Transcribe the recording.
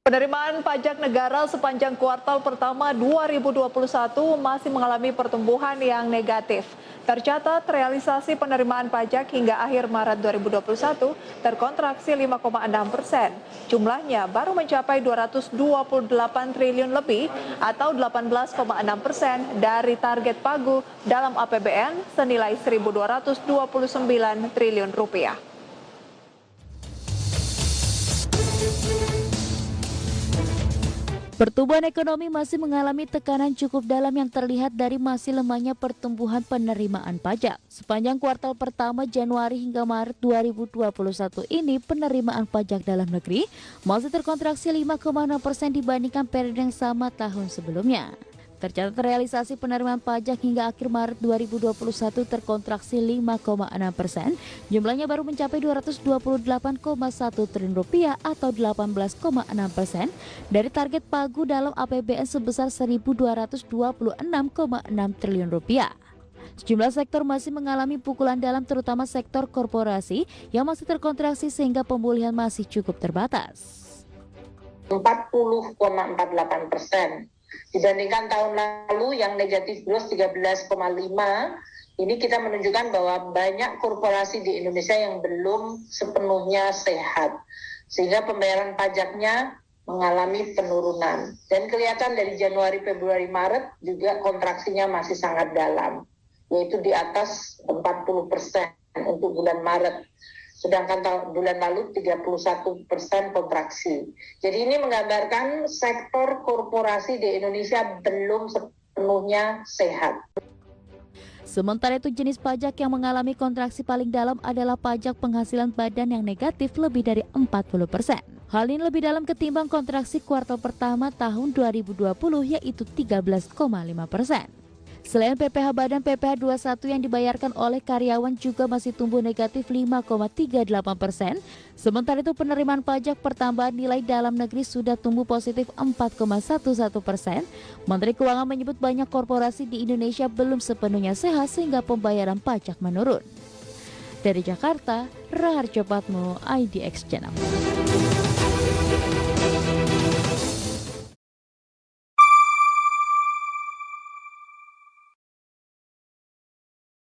Penerimaan pajak negara sepanjang kuartal pertama 2021 masih mengalami pertumbuhan yang negatif. Tercatat realisasi penerimaan pajak hingga akhir Maret 2021 terkontraksi 5,6%. Jumlahnya baru mencapai 228 triliun lebih atau 18,6% dari target pagu dalam APBN senilai 1.229 triliun rupiah. Pertumbuhan ekonomi masih mengalami tekanan cukup dalam yang terlihat dari masih lemahnya pertumbuhan penerimaan pajak. Sepanjang kuartal pertama Januari hingga Maret 2021 ini, penerimaan pajak dalam negeri masih terkontraksi 5,6% dibandingkan periode yang sama tahun sebelumnya. Tercatat realisasi penerimaan pajak hingga akhir Maret 2021 terkontraksi 5,6%. Jumlahnya baru mencapai 228,1 triliun rupiah atau 18,6% dari target pagu dalam APBN sebesar 1.226,6 triliun rupiah. Sejumlah sektor masih mengalami pukulan dalam, terutama sektor korporasi yang masih terkontraksi sehingga pemulihan masih cukup terbatas. 40,48%. Dibandingkan tahun lalu yang negatif growth 13,5, ini kita menunjukkan bahwa banyak korporasi di Indonesia yang belum sepenuhnya sehat, sehingga pembayaran pajaknya mengalami penurunan. Dan kelihatan dari Januari, Februari, Maret juga kontraksinya masih sangat dalam, yaitu di atas 40% untuk bulan Maret. Sedangkan bulan lalu 31% kontraksi. Jadi ini menggambarkan sektor korporasi di Indonesia belum sepenuhnya sehat. Sementara itu, jenis pajak yang mengalami kontraksi paling dalam adalah pajak penghasilan badan yang negatif lebih dari 40%. Hal ini lebih dalam ketimbang kontraksi kuartal pertama tahun 2020 yaitu 13,5%. Selain PPh badan, PPh 21 yang dibayarkan oleh karyawan juga masih tumbuh negatif 5,38%. Sementara itu penerimaan pajak pertambahan nilai dalam negeri sudah tumbuh positif 4,11%. Menteri Keuangan menyebut banyak korporasi di Indonesia belum sepenuhnya sehat sehingga pembayaran pajak menurun. Dari Jakarta, Raharjo Patmo, IDX Channel.